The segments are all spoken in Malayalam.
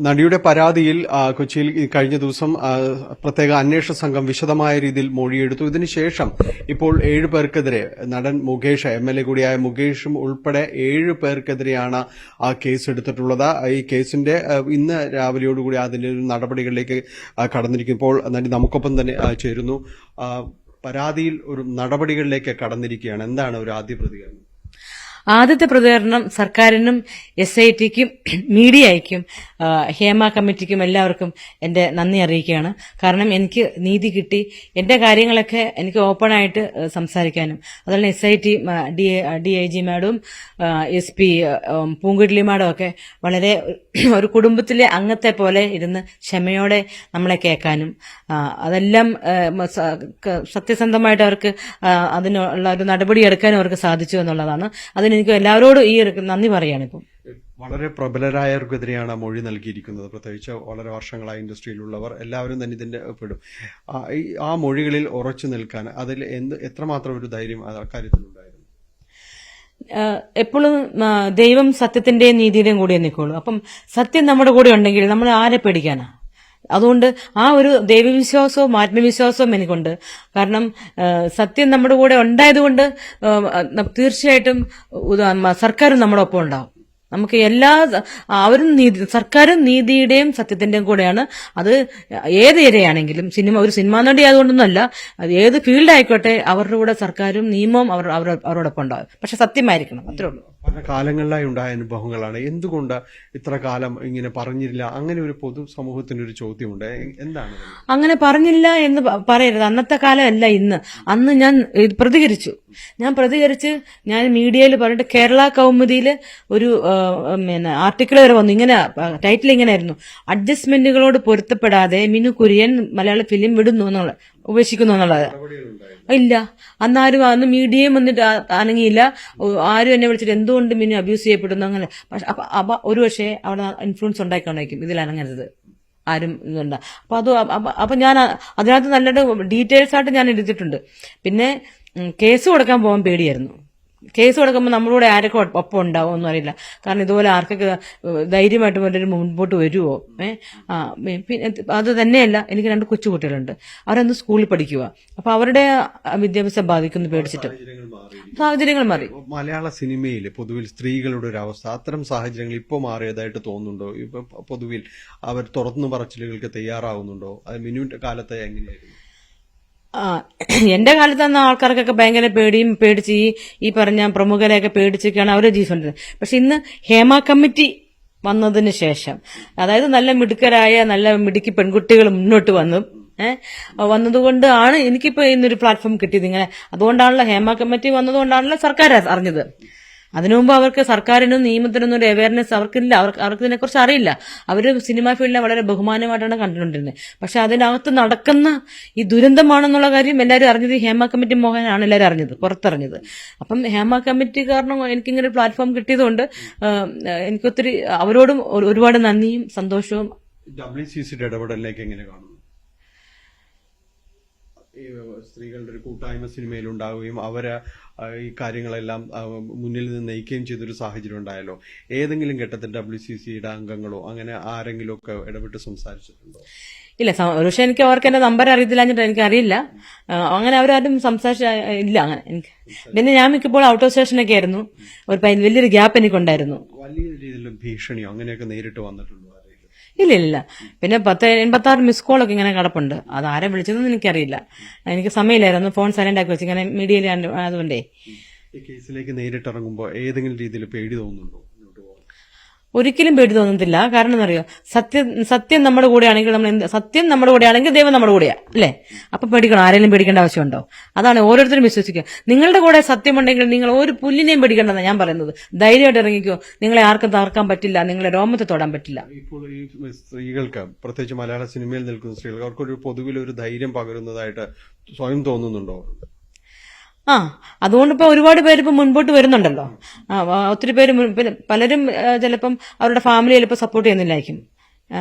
നടിയുടെ പരാതിയിൽ കൊച്ചിയിൽ കഴിഞ്ഞ ദിവസം പ്രത്യേക അന്വേഷണ സംഘം വിശദമായ രീതിയിൽ മൊഴിയെടുത്തു. ഇതിനുശേഷം ഇപ്പോൾ 7 പേർക്കെതിരെ നടൻ മുകേഷ് MLA കൂടിയായ മുകേഷും ഉൾപ്പെടെ 7 പേർക്കെതിരെയാണ് ആ കേസ് എടുത്തിട്ടുള്ളത്. ഈ കേസിന്റെ ഇന്ന് രാവിലെയോടുകൂടി അതിന്റെ ഒരു നടപടികളിലേക്ക് കടന്നിരിക്കും. ഇപ്പോൾ നടി നമുക്കൊപ്പം തന്നെ ചേരുന്നു. പരാതിയിൽ ഒരു നടപടികളിലേക്ക് കടന്നിരിക്കുകയാണ്. എന്താണ് ഒരു ആദ്യ പ്രതികരണം? ആദ്യത്തെ പ്രതികരണം സർക്കാരിനും SITക്കും മീഡിയയ്ക്കും ഹേമ കമ്മിറ്റിക്കും എല്ലാവർക്കും എന്റെ നന്ദി അറിയിക്കുകയാണ്. കാരണം എനിക്ക് നീതി കിട്ടി, എന്റെ കാര്യങ്ങളൊക്കെ എനിക്ക് ഓപ്പണായിട്ട് സംസാരിക്കാനും, അതുപോലെ SIT DIG മാഡവും SP Poonkuzhali madam ഒക്കെ വളരെ ഒരു കുടുംബത്തിലെ അംഗത്തെ പോലെ ഇരുന്ന് ക്ഷമയോടെ നമ്മളെ കേൾക്കാനും അതെല്ലാം സത്യസന്ധമായിട്ട് അവർക്ക് അതിനുള്ള ഒരു നടപടി എടുക്കാനും അവർക്ക് സാധിച്ചു എന്നുള്ളതാണ്. അതിന് എനിക്ക് എല്ലാവരോടും ഈ നന്ദി പറയാണ്. ഇപ്പം വളരെ പ്രബലരായവർക്കെതിരെയാണ് മൊഴി നൽകിയിരിക്കുന്നത്. പ്രത്യേകിച്ച് വളരെ വർഷങ്ങളായി ഇൻഡസ്ട്രിയിലുള്ളവർ എല്ലാവരും തന്നെ ഇതിന്റെ പെടും. ആ മൊഴികളിൽ ഉറച്ചു നിൽക്കാൻ അതിൽ എത്രമാത്രം ഒരു ധൈര്യം അക്കാര്യത്തിലുണ്ടായിരുന്നു? എപ്പോഴും ദൈവം സത്യത്തിന്റെയും നീതിയുടെയും കൂടെ നിൽക്കുള്ളൂ. അപ്പം സത്യം നമ്മുടെ കൂടെ ഉണ്ടെങ്കിൽ നമ്മൾ ആരെ പേടിക്കാനാ? അതുകൊണ്ട് ആ ഒരു ദൈവവിശ്വാസവും ആത്മവിശ്വാസവും എനിക്കുണ്ട്. കാരണം സത്യം നമ്മുടെ കൂടെ ഉണ്ടായതുകൊണ്ട് തീർച്ചയായിട്ടും സർക്കാരും നമ്മുടെ ഒപ്പം ഉണ്ടാവും. നമുക്ക് അവരും സർക്കാരും നീതിയുടെയും സത്യത്തിന്റെയും കൂടെയാണ്. അത് ഏത് ഏരിയയാണെങ്കിലും, ഒരു സിനിമാ നടി ആയതുകൊണ്ടൊന്നുമല്ല, അത് ഏത് ഫീൽഡ് ആയിക്കോട്ടെ, അവരുടെ കൂടെ സർക്കാരും നിയമവും അവരോടൊപ്പം ഉണ്ടാകും. പക്ഷെ സത്യമായിരിക്കണം, അത്രേ ഉള്ളൂ. പല കാലങ്ങളിലായി ഉണ്ടായ അനുഭവങ്ങളാണ്. എന്തുകൊണ്ട് ഇത്ര കാലം ഇങ്ങനെ പറഞ്ഞില്ല? അങ്ങനെ ഒരു പൊതുസമൂഹത്തിന്റെ ഒരു ചോദ്യമുണ്ട്. എന്താണ് അങ്ങനെ പറഞ്ഞില്ല എന്ന് പറയരുത്. അന്നത്തെ കാലമല്ല ഇന്ന്. അന്ന് ഞാൻ പ്രതികരിച്ച് ഞാൻ മീഡിയയിൽ പറഞ്ഞിട്ട് കേരള കൗമുദിയിൽ ഒരു ആർട്ടിക്കിൾ വരെ വന്നു. ഇങ്ങനെ ടൈറ്റിൽ ഇങ്ങനെയായിരുന്നു: അഡ്ജസ്റ്റ്മെന്റുകളോട് പൊരുത്തപ്പെടാതെ മിനു കുര്യൻ മലയാള ഫിലിം ഉപേക്ഷിക്കുന്നു എന്നുള്ളത്. ഇല്ല, അന്ന് മീഡിയയും വന്നിട്ട് അനങ്ങിയില്ല. ആരും എന്നെ വിളിച്ചിട്ട് എന്തുകൊണ്ട് മിനു അബ്യൂസ് ചെയ്യപ്പെടുന്നു അങ്ങനെ. പക്ഷെ ഒരുപക്ഷെ അവിടെ ഇൻഫ്ലുവൻസ് ഉണ്ടായിക്കൊണ്ടായിരിക്കും ഇതിൽ അനങ്ങരുത് ആരും ഇതുണ്ട്. അപ്പൊ ഞാൻ അതിനകത്ത് നല്ലൊരു ഡീറ്റെയിൽസ് ആയിട്ട് ഞാൻ എടുത്തിട്ടുണ്ട്. പിന്നെ കേസ് കൊടുക്കാൻ പോകാൻ പേടിയായിരുന്നു. കേസ് കൊടുക്കുമ്പോൾ നമ്മളൂടെ ആരൊക്കെ ഒപ്പം ഉണ്ടാവും ഒന്നും അറിയില്ല. കാരണം ഇതുപോലെ ആർക്കൊക്കെ ധൈര്യമായിട്ട് വല്ലൊരു മുൻപോട്ട് വരുമോ? പിന്നെ അത് തന്നെയല്ല, എനിക്ക് 2 കൊച്ചുകുട്ടികളുണ്ട്. അവരന്ന് സ്കൂളിൽ പഠിക്കുക. അപ്പൊ അവരുടെ വിദ്യാഭ്യാസം ബാധിക്കുന്നു പേടിച്ചിട്ട് സാഹചര്യങ്ങൾ മാറി. മലയാള സിനിമയിൽ പൊതുവിൽ സ്ത്രീകളുടെ ഒരു അവസ്ഥ, അത്തരം സാഹചര്യങ്ങൾ ഇപ്പോൾ മാറിയതായിട്ട് തോന്നുന്നുണ്ടോ? ഇപ്പൊ പൊതുവിൽ അവർ തുറന്നു പറച്ചിലുകൾക്ക് തയ്യാറാവുന്നുണ്ടോ? അത് മിനുവിന്റെ കാലത്ത് എങ്ങനെയായിരുന്നു? എന്റെ കാലത്ത് അന്ന് ആൾക്കാർക്കൊക്കെ ഭയങ്കര പേടിച്ച് ഈ പറഞ്ഞ പ്രമുഖരെയൊക്കെ പേടിച്ചൊക്കെയാണ് അവരെ ജീവിച്ചുകൊണ്ടിരുന്നത്. പക്ഷെ ഇന്ന് ഹേമ കമ്മിറ്റി വന്നതിന് ശേഷം, അതായത് നല്ല മിടുക്കി പെൺകുട്ടികൾ മുന്നോട്ട് വന്നതുകൊണ്ട് ആണ് എനിക്കിപ്പോ ഇന്നൊരു പ്ലാറ്റ്ഫോം കിട്ടിയത്. ഇങ്ങനെ അതുകൊണ്ടാണല്ലോ ഹേമ കമ്മിറ്റി വന്നതുകൊണ്ടാണല്ലോ സർക്കാർ അറിഞ്ഞത്. അതിനുമുമ്പ് അവർക്ക് സർക്കാരിനും നിയമത്തിനൊന്നും ഒരു അവയർനെസ് അവർക്കില്ല. അവർക്ക് ഇതിനെക്കുറിച്ച് അറിയില്ല. അവര് സിനിമാ ഫീൽഡിനെ വളരെ ബഹുമാനമായിട്ടാണ് കണ്ടുകൊണ്ടിരുന്നത്. പക്ഷെ അതിനകത്ത് നടക്കുന്ന ഈ ദുരന്തമാണെന്നുള്ള കാര്യം എല്ലാവരും അറിഞ്ഞത് ഹേമ കമ്മിറ്റി മോഹനാണ് എല്ലാവരും അറിഞ്ഞത്, പുറത്തറിഞ്ഞത്. അപ്പം ഹേമ കമ്മിറ്റി കാരണം എനിക്കിങ്ങനെ പ്ലാറ്റ്ഫോം കിട്ടിയതുകൊണ്ട് എനിക്കൊത്തിരി അവരോടും ഒരുപാട് നന്ദിയും സന്തോഷവും. WCCയുടെ ഇടപെടലിലേക്ക് എങ്ങനെ കാണുന്നു? സ്ത്രീകളുടെ ഒരു കൂട്ടായ്മ സിനിമയിൽ ഉണ്ടാവുകയും അവര് ഈ കാര്യങ്ങളെല്ലാം മുന്നിൽ നിന്ന് നയിക്കുകയും ചെയ്തൊരു സാഹചര്യം ഉണ്ടായല്ലോ. ഏതെങ്കിലും ഘട്ടത്തിൽ WCCയുടെ അംഗങ്ങളോ അങ്ങനെ ആരെങ്കിലും ഒക്കെ ഇടപെട്ട് സംസാരിച്ചിട്ടുണ്ടോ? ഇല്ല, ഒരുപക്ഷെ എനിക്ക് അവർക്ക് എന്റെ നമ്പർ അറിയത്തില്ല, എനിക്കറിയില്ല. അങ്ങനെ അവരാരും ഇല്ല അങ്ങനെ എനിക്ക്. പിന്നെ ഞാൻ മിക്കപ്പോൾ ഔട്ട് ഓഫ് സ്റ്റേഷനൊക്കെ ആയിരുന്നു. ഒരു വലിയൊരു ഗ്യാപ്പ് എനിക്കുണ്ടായിരുന്നു. വലിയ രീതിയിൽ ഭീഷണിയോ അങ്ങനെയൊക്കെ നേരിട്ട് വന്നിട്ടുണ്ടോ? ഇല്ല. പിന്നെ 86 മിസ് കോളൊക്കെ ഇങ്ങനെ കിടപ്പുണ്ട്. അത് ആരെ വിളിച്ചതെന്ന് എനിക്കറിയില്ല. എനിക്ക് സമയമില്ലായിരുന്നു, ഫോൺ സൈലന്റ് ആക്കി വെച്ച്. ഇങ്ങനെ മീഡിയയിൽ അതുകൊണ്ടേ. ഈ കേസിലേക്ക് നേരിട്ടിറങ്ങുമ്പോൾ ഏതെങ്കിലും രീതിയിൽ പേടി തോന്നുന്നുണ്ടോ? ഒരിക്കലും പേടി തോന്നത്തില്ല. കാരണം എന്നറിയോ, സത്യം നമ്മുടെ കൂടെയാണെങ്കിൽ സത്യം നമ്മുടെ കൂടെയാണെങ്കിൽ ദൈവം നമ്മുടെ കൂടെയാ, അല്ലേ? അപ്പൊ പേടിക്കണം. ആരെങ്കിലും പേടിക്കേണ്ട ആവശ്യമുണ്ടോ? അതാണ് ഓരോരുത്തരും വിശ്വസിക്കുക. നിങ്ങളുടെ കൂടെ സത്യമുണ്ടെങ്കിൽ നിങ്ങൾ ഒരു പുല്ലിനെയും പേടിക്കേണ്ടെന്നാണ് ഞാൻ പറയുന്നത്. ധൈര്യമായിട്ട് ഇറങ്ങിക്കോ. നിങ്ങളെ ആർക്കും തകർക്കാൻ പറ്റില്ല, നിങ്ങളെ രോമത്തെ തൊടാൻ പറ്റില്ല. ഇപ്പോൾ ഈ സ്ത്രീകൾക്ക്, പ്രത്യേകിച്ച് മലയാള സിനിമയിൽ നിൽക്കുന്ന സ്ത്രീകൾക്ക്, അവർക്കൊരു പൊതുവിലൊരു ധൈര്യം പകരുന്നതായിട്ട് സ്വയം തോന്നുന്നുണ്ടോ? അതുകൊണ്ട് ഇപ്പൊ ഒരുപാട് പേര് ഇപ്പൊ മുൻപോട്ട് വരുന്നുണ്ടല്ലോ. ഒത്തിരി പേര് പലരും ചിലപ്പം അവരുടെ ഫാമിലി ചിലപ്പോൾ സപ്പോർട്ട് ചെയ്യുന്നില്ലായിരിക്കും.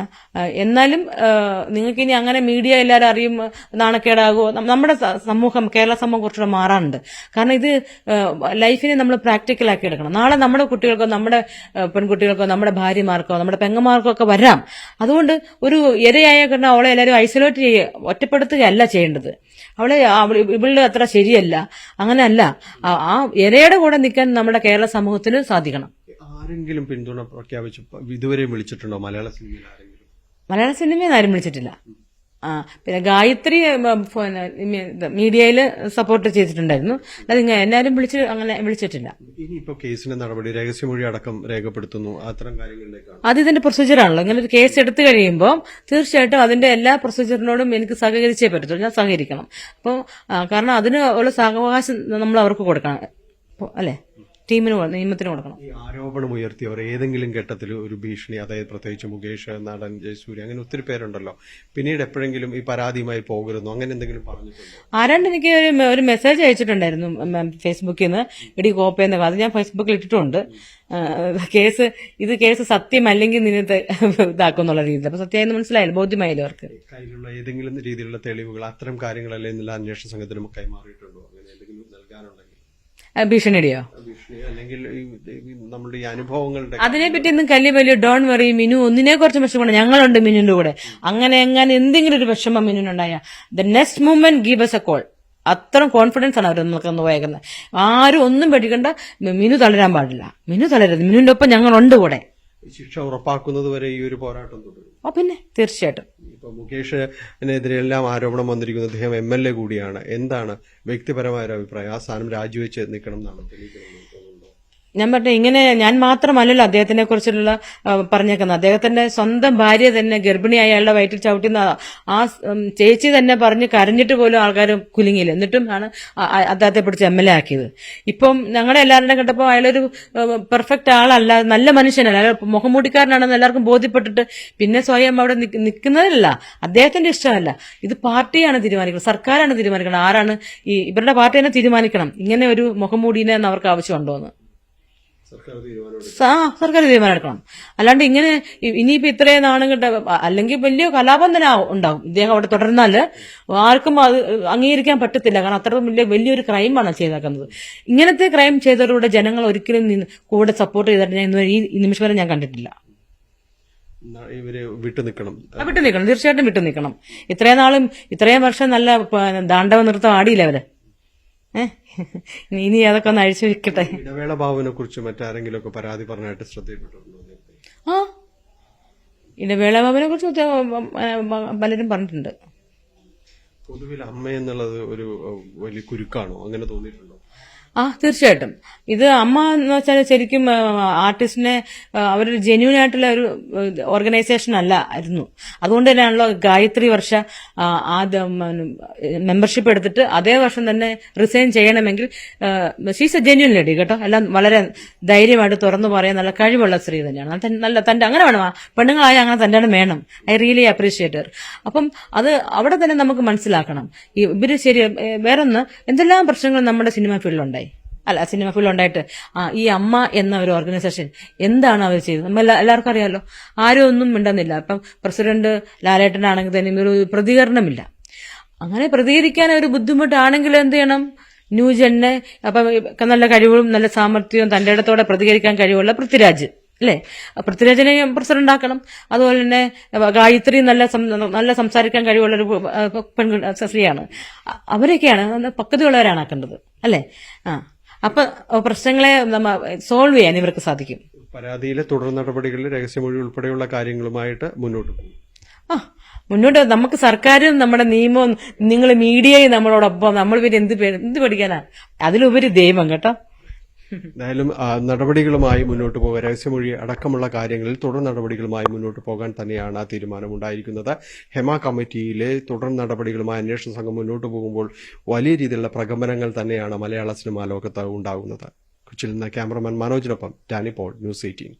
എന്നാലും നിങ്ങൾക്ക് ഇനി അങ്ങനെ മീഡിയ എല്ലാവരും അറിയും നാണക്കേടാകുമോ? നമ്മുടെ സമൂഹം, കേരള സമൂഹം കുറച്ചുകൂടെ മാറാനുണ്ട്. കാരണം ഇത് ലൈഫിനെ നമ്മൾ പ്രാക്ടിക്കലാക്കി എടുക്കണം. നാളെ നമ്മുടെ കുട്ടികൾക്കോ, നമ്മുടെ പെൺകുട്ടികൾക്കോ, നമ്മുടെ ഭാര്യമാർക്കോ, നമ്മുടെ പെങ്ങന്മാർക്കോ ഒക്കെ വരാം. അതുകൊണ്ട് ഒരു ഇരയായ കാരണം അവളെ എല്ലാവരും ഐസൊലേറ്റ് ചെയ്യുക, ഒറ്റപ്പെടുത്തുകയല്ല ചെയ്യേണ്ടത്. ഇവളുടെ അത്ര ശരിയല്ല, അങ്ങനെയല്ല. ആ ഇരയുടെ കൂടെ നിൽക്കാൻ നമ്മുടെ കേരള സമൂഹത്തിന് സാധിക്കണം. ആരെങ്കിലും പിന്തുണ പ്രഖ്യാപിച്ചു ഇതുവരെ വിളിച്ചിട്ടുണ്ടോ മലയാള സിനിമയിൽ ആരെങ്കിലും? മലയാള സിനിമയിൽ ആരും വിളിച്ചിട്ടില്ല. പിന്നെ മീഡിയയിൽ സപ്പോർട്ട് ചെയ്തിട്ടുണ്ടായിരുന്നു. അത് എല്ലാവരും അങ്ങനെ വിളിച്ചിട്ടില്ല. ഇനിയിപ്പോ കേസിന്റെ നടപടി, രഹസ്യമൊഴി അടക്കം രേഖപ്പെടുത്തുന്നു, അത്തരം കാര്യങ്ങളിലേക്കാണ്. അത് ഇതിന്റെ പ്രൊസീജിയറാണല്ലോ. ഇങ്ങനെ ഒരു കേസ് എടുത്തു കഴിയുമ്പോൾ തീർച്ചയായിട്ടും അതിന്റെ എല്ലാ പ്രൊസീജിയറിനോടും എനിക്ക് സഹകരിച്ചേ പറ്റത്തുള്ളൂ. ഞാൻ സഹകരിക്കണം. അപ്പോൾ കാരണം അതിന് ഉള്ള സാവകാശം നമ്മൾ അവർക്ക് കൊടുക്കണം, അല്ലെ? നിയമത്തിന് കൊടുക്കണം. ഈ ആരോപണം ഉയർത്തിയവർ ഏതെങ്കിലും ഘട്ടത്തിൽ ഒരു ഭീഷണി, അതായത് പ്രത്യേകിച്ച് മുകേഷ്, നടൻ ജയസൂര്യ, അങ്ങനെ ഒത്തിരി പേരുണ്ടല്ലോ, പിന്നീട് എപ്പോഴെങ്കിലും ഈ പരാതിയുമായി പോകരുന്നു, അങ്ങനെ എന്തെങ്കിലും പറഞ്ഞിട്ടുണ്ടോ? ആരാണ്ട് എനിക്ക് ഒരു മെസ്സേജ് അയച്ചിട്ടുണ്ടായിരുന്നു ഫേസ്ബുക്കിൽ നിന്ന്, ഇടി കോപ്പയെന്ന്. അത് ഞാൻ ഫേസ്ബുക്കിൽ ഇട്ടിട്ടുണ്ട്. കേസ് സത്യമല്ലെങ്കിൽ നിന്നെ ഇതാക്കും എന്നുള്ള രീതിയിൽ. അപ്പൊ സത്യമായെന്ന് മനസ്സിലായില്ല, ബോധ്യമായില്ല അവർക്ക്. കയ്യിലുള്ള ഏതെങ്കിലും രീതിയിലുള്ള തെളിവുകൾ, അത്തരം കാര്യങ്ങളല്ലേ എന്നുള്ള അന്വേഷണ സംഘത്തിന് കൈമാറിയിട്ടുണ്ടോ? അങ്ങനെ എന്തെങ്കിലും നൽകാനുണ്ടെങ്കിൽ? ഭീഷണിയുടെയോ? അല്ലെങ്കിൽ നമ്മുടെ ഈ അനുഭവങ്ങളുടെ അതിനെപ്പറ്റി ഒന്നും വലിയ ഡോൺ വെറി മിനു, ഒന്നിനെ കുറച്ച് വിഷമമാണ്, ഞങ്ങളുണ്ട് മിനുന്റെ കൂടെ. അങ്ങനെ എന്തെങ്കിലും ഒരു വിഷമം മിനുണ്ടായ the next movement give us a call. അത്രയും കോൺഫിഡൻസ് ആണ് അവർ നമുക്ക് പോയേക്കുന്നത്. ആരും ഒന്നും പേടിക്കണ്ട. മിനു തളരാൻ പാടില്ല, മിനു തളരരുത്, മിനുവിന്റെ ഒപ്പം ഞങ്ങളുണ്ട് കൂടെ. ശിക്ഷ ഉറപ്പാക്കുന്നത് വരെ ഈ ഒരു പോരാട്ടം തുടരും. പിന്നെ തീർച്ചയായിട്ടും. ഇപ്പൊ മുകേഷിനെതിരെല്ലാം ആരോപണം വന്നിരിക്കുന്നത് അദ്ദേഹം MLA കൂടിയാണ്. എന്താണ് വ്യക്തിപരമായ ഒരു അഭിപ്രായം? ആ സ്ഥാനം രാജിവെച്ച് നിൽക്കണം എന്നാണ് തെളിയിക്കുന്നത്? ഞാൻ പറഞ്ഞ ഇങ്ങനെ ഞാൻ മാത്രമല്ലല്ലോ അദ്ദേഹത്തിനെ കുറിച്ചുള്ള പറഞ്ഞേക്കുന്നത്. അദ്ദേഹത്തിന്റെ സ്വന്തം ഭാര്യ തന്നെ ഗർഭിണിയായ അയാളുടെ വയറ്റിൽ ചവിട്ടുന്ന ആ ചേച്ചി തന്നെ പറഞ്ഞ് കരഞ്ഞിട്ട് പോലും ആൾക്കാർ കുലുങ്ങിയില്ല. എന്നിട്ടും ആണ് അദ്ദേഹത്തെ പിടിച്ച് MLA ആക്കിയത്. ഇപ്പം ഞങ്ങളുടെ എല്ലാവരുടെയും കേട്ടപ്പോൾ അയാളൊരു പെർഫെക്റ്റ് ആളല്ല, നല്ല മനുഷ്യനല്ല, അയാൾ മുഖംമൂടിക്കാരനാണെന്ന് എല്ലാവർക്കും ബോധ്യപ്പെട്ടിട്ട് പിന്നെ സ്വയം അവിടെ നിൽക്കുന്നതല്ല. അദ്ദേഹത്തിന്റെ ഇഷ്ടമല്ല, ഇത് പാർട്ടിയാണ് തീരുമാനിക്കുന്നത്, സർക്കാരാണ് തീരുമാനിക്കണം. ആരാണ് ഇവരുടെ പാർട്ടി തന്നെ തീരുമാനിക്കണം ഇങ്ങനെ ഒരു മുഖംമൂടിനെ അവർക്ക് ആവശ്യമുണ്ടോന്ന്. സർക്കാർ തീരുമാനം എടുക്കണം. അല്ലാണ്ട് ഇങ്ങനെ ഇനിയിപ്പോ ഇത്രയും നാണുകിட்ட, അല്ലെങ്കിൽ വലിയ കലാപം തന്നെ ഉണ്ടാവും ഇദ്ദേഹം അവിടെ തുടർന്നാല്. ആർക്കും അത് അംഗീകരിക്കാൻ പറ്റത്തില്ല. കാരണം അത്ര വലിയൊരു ക്രൈമാണ് ചെയ്തേക്കുന്നത്. ഇങ്ങനത്തെ ക്രൈം ചെയ്തവരുടെ ജനങ്ങൾ ഒരിക്കലും കൂടെ സപ്പോർട്ട് ചെയ്തിട്ട് ഞാൻ ഈ നിമിഷം വരെ ഞാൻ കണ്ടിട്ടില്ല. ഇവര് വിട്ടുനിൽക്കണം, തീർച്ചയായിട്ടും വിട്ടുനിൽക്കണം. ഇത്രയും വർഷം നല്ല ദാണ്ഡവ നൃത്തം ആടിയില്ല അവര്. ഇനി അതൊക്കെ ഒന്ന് അഴിച്ചു വെക്കട്ടെ. ഇടവേള ബാബുവിനെ കുറിച്ച് മറ്റാരെങ്കിലും ഒക്കെ പരാതി പറഞ്ഞായിട്ട് ശ്രദ്ധയിൽപ്പെട്ടിട്ടുണ്ടോ? ഇടവേള ബാബുവിനെ കുറിച്ച് പലരും പറഞ്ഞിട്ടുണ്ട്. പൊതുവിൽ അമ്മ എന്നുള്ളത് ഒരു വലിയ കുരുക്കാണോ? അങ്ങനെ തോന്നിയിട്ടുണ്ടോ? തീർച്ചയായിട്ടും. ഇത് അമ്മ എന്ന് വെച്ചാൽ ശരിക്കും ആർട്ടിസ്റ്റിനെ അവരൊരു ജെന്യൂൻ ആയിട്ടുള്ള ഒരു ഓർഗനൈസേഷൻ ആയിരുന്നു. അതുകൊണ്ട് തന്നെയാണല്ലോ ഗായത്രി വർഷ ആദ്യം മെമ്പർഷിപ്പ് എടുത്തിട്ട് അതേ വർഷം തന്നെ റിസൈൻ ചെയ്യണമെങ്കിൽ ഷീസ് എ ജെന്യൂൻ ലേഡി കേട്ടോ. എല്ലാം വളരെ ധൈര്യമായിട്ട് തുറന്നു പറയാൻ നല്ല കഴിവുള്ള സ്ത്രീ തന്നെയാണ്. നല്ല തന്റെ അങ്ങനെ വേണം, പെണ്ണുങ്ങളായ അങ്ങനെ തന്റെ വേണം. I really appreciate Har. അപ്പം അത് അവിടെ തന്നെ നമുക്ക് മനസ്സിലാക്കണം. ഇവര് ശരി വേറൊന്ന് എന്തെല്ലാം പ്രശ്നങ്ങൾ നമ്മുടെ സിനിമ ഫീൽഡിലുണ്ടായി. സിനിമ ഫീൽഡ് ഉണ്ടായിട്ട് ഈ അമ്മ എന്ന ഒരു ഓർഗനൈസേഷൻ എന്താണ് അവർ ചെയ്തത് നമ്മൾ എല്ലാവർക്കും അറിയാമല്ലോ. ആരും ഒന്നും മിണ്ടുന്നില്ല. ഇപ്പം പ്രസിഡന്റ് ലാലേട്ടനാണെങ്കിൽ തന്നെ ഒരു പ്രതികരണമില്ല. അങ്ങനെ പ്രതികരിക്കാൻ ഒരു ബുദ്ധിമുട്ടാണെങ്കിൽ എന്ത് ചെയ്യണം? ന്യൂജനെ അപ്പം നല്ല കഴിവും നല്ല സാമർത്ഥ്യവും തന്റെ ഇടത്തോടെ പ്രതികരിക്കാൻ കഴിവുള്ള പൃഥ്വിരാജ് അല്ലേ, പൃഥ്വിരാജിനെ പ്രസിഡന്റ് ആക്കണം. അതുപോലെ തന്നെ ഗായത്രി നല്ല സംസാരിക്കാൻ കഴിവുള്ളൊരു സ്ത്രീയാണ്. അവരൊക്കെയാണ് പക്വതയുള്ളവരാണ് ആക്കേണ്ടത് അല്ലേ. അപ്പൊ പ്രശ്നങ്ങളെ സോൾവ് ചെയ്യാൻ ഇവർക്ക് സാധിക്കും. പരാതിയിലെ തുടർ നടപടികളിൽ രഹസ്യമൊഴി ഉൾപ്പെടെയുള്ള കാര്യങ്ങളുമായിട്ട് മുന്നോട്ട് പോകും. നമുക്ക് സർക്കാരും നമ്മുടെ നിയമവും നിങ്ങൾ മീഡിയയും നമ്മളോടൊപ്പം. നമ്മൾ പിന്നെ എന്ത് പഠിക്കാനാ? അതിലുപരി ദൈവം കേട്ടോ. എന്തായാലും നടപടികളുമായി മുന്നോട്ട് പോകാൻ, രഹസ്യമൊഴി അടക്കമുള്ള കാര്യങ്ങളിൽ തുടർ നടപടികളുമായി മുന്നോട്ട് പോകാൻ തന്നെയാണ് ആ തീരുമാനമുണ്ടായിരിക്കുന്നത്. ഹെമ കമ്മിറ്റിയിലെ തുടർ നടപടികളുമായി അന്വേഷണ സംഘം മുന്നോട്ട് പോകുമ്പോൾ വലിയ രീതിയിലുള്ള പ്രകമ്പനങ്ങൾ തന്നെയാണ് മലയാള സിനിമാ ലോകത്ത് ഉണ്ടാകുന്നത്. കൊച്ചിയിൽ നിന്ന് ക്യാമറമാൻ മനോജിനൊപ്പം ഡാനി പോൾ, ന്യൂസ് 18.